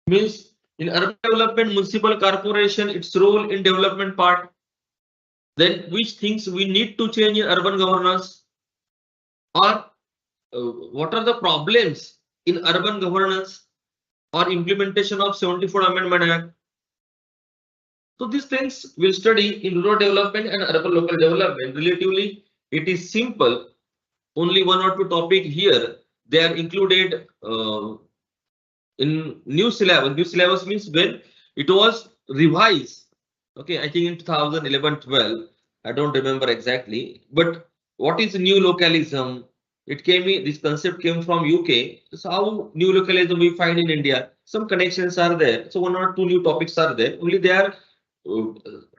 [SPEAKER 1] Means in urban development, municipal corporation, its role in development part. Then which things we need to change in urban governance, or what are the problems in urban governance or implementation of 74th Amendment Act. So these things we'll study in rural development and urban local development. Relatively, it is simple. only one or two topic here. They are included in new syllabus. New syllabus means when it was revised. Okay, I think in 2011-12. I don't remember exactly. But what is new localism? It came in, this concept came from UK. So how new localism we find in India? Some connections are there. So one or two new topics are there. Only they are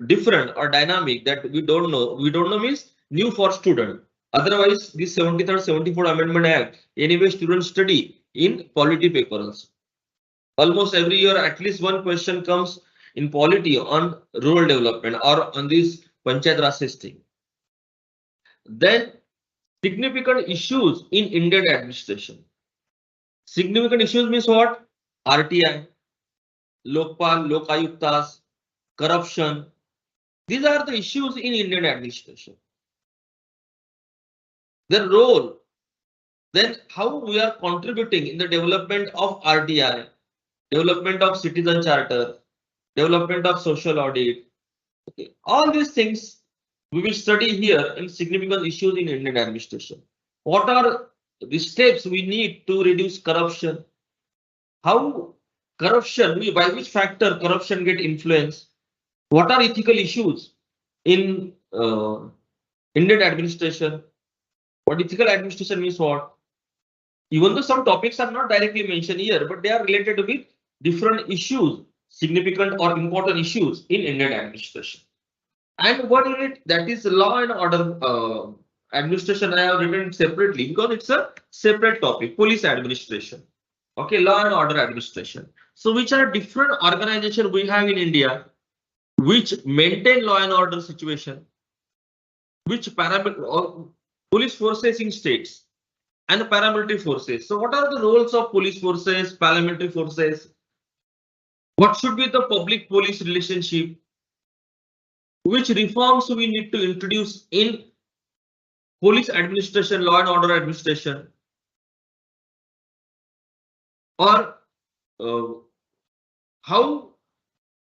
[SPEAKER 1] different or dynamic that we don't know. We don't know means new for student. Otherwise, this 73rd, 74th Amendment Act, anyway, students study in polity papers. Almost every year, at least one question comes in polity on rural development or on this Panchayat Raj system. Then significant issues in Indian administration. Significant issues means what? RTI, Lokpal, Lokayuktas, corruption. These are the issues in Indian administration. Their role, then how we are contributing in the development of RTI, development of citizen charter, development of social audit. Okay. All these things we will study here in significant issues in Indian administration. What are the steps we need to reduce corruption? How corruption, by which factor corruption get influenced? What are ethical issues in Indian administration? What ethical administration means what? Even though some topics are not directly mentioned here, but they are related with different issues, significant or important issues in Indian administration. And one unit that is law and order administration, I have written separately because it's a separate topic, police administration. Okay, law and order administration. So which are different organizations we have in India which maintain law and order situation, which police forces in states and paramilitary forces. So what are the roles of police forces, paramilitary forces? What should be the public police relationship? Which reforms we need to introduce in police administration, law and order administration? Or how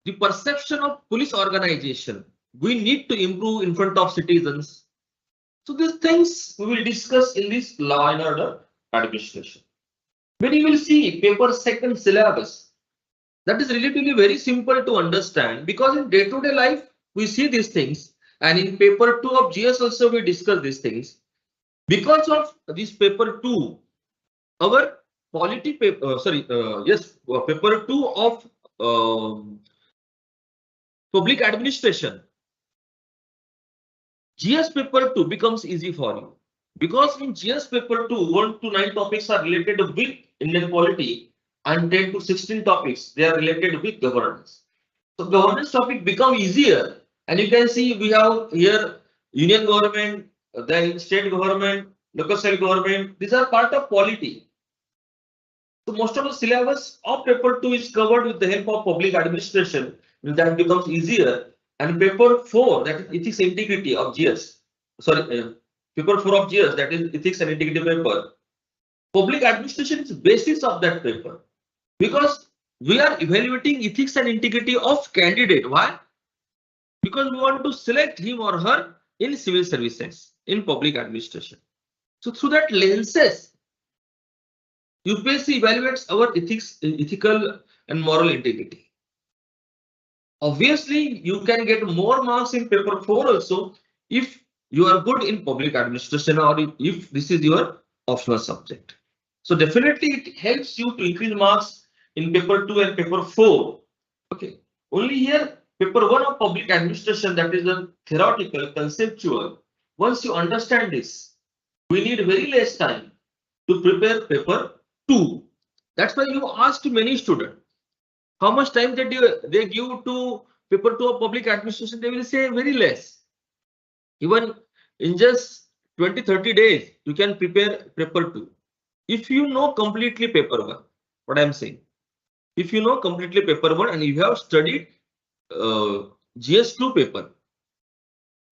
[SPEAKER 1] the perception of police organization we need to improve in front of citizens. So these things we will discuss in this law and order administration. When you will see paper second syllabus, that is relatively very simple to understand because in day-to-day life we see these things, and in paper 2 of GS also we discuss these things. Because of this paper 2, our polity paper, paper 2 of public administration, GS paper 2 becomes easy for you because in GS paper 2, 1 to 9 topics are related with Indian polity and 10 to 16 topics they are related with governance. So governance topic become easier, and you can see we have here union government, then state government, local state government. These are part of polity. So most of the syllabus of paper 2 is covered with the help of public administration. That becomes easier. And paper 4, that is ethics and integrity of GS. Paper 4 of GS, that is ethics and integrity paper. Public administration is the basis of that paper because we are evaluating ethics and integrity of candidate. Why? Because we want to select him or her in civil services, in public administration. So through that lenses, UPSC evaluates our ethical and moral integrity. Obviously, you can get more marks in paper 4 also if you are good in public administration or if this is your optional subject. So definitely it helps you to increase marks in paper 2 and paper 4. Okay. Only here paper 1 of public administration, that is a theoretical, conceptual. Once you understand this, we need very less time to prepare paper 2. That's why you ask many students how much time that they give to paper 2 of public administration. They will say very less. Even in just 20-30 days, you can prepare paper 2. If you know completely paper 1, what I'm saying. If you know completely paper 1 and you have studied GS2 paper,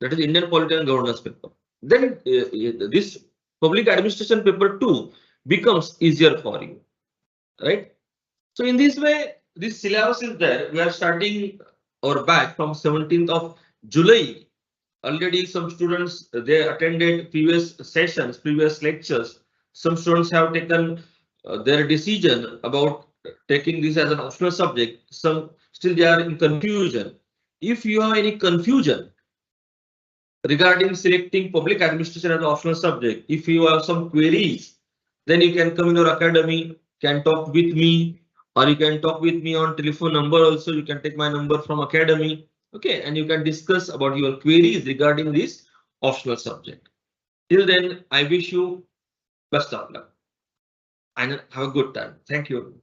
[SPEAKER 1] that is Indian Polity and Governance paper, then this public administration paper 2 becomes easier for you, right? So in this way, this syllabus is there. We are starting our batch from 17th of July Already some students, they attended previous sessions, previous lectures. Some students have taken their decision about taking this as an optional subject. Some still they are in confusion. If you have any confusion regarding selecting public administration as an optional subject, if you have some queries, then you can come in our academy, can talk with me, or you can talk with me on telephone number also. You can take my number from academy. Okay, and you can discuss about your queries regarding this optional subject. Till then, I wish you best of luck and have a good time. Thank you.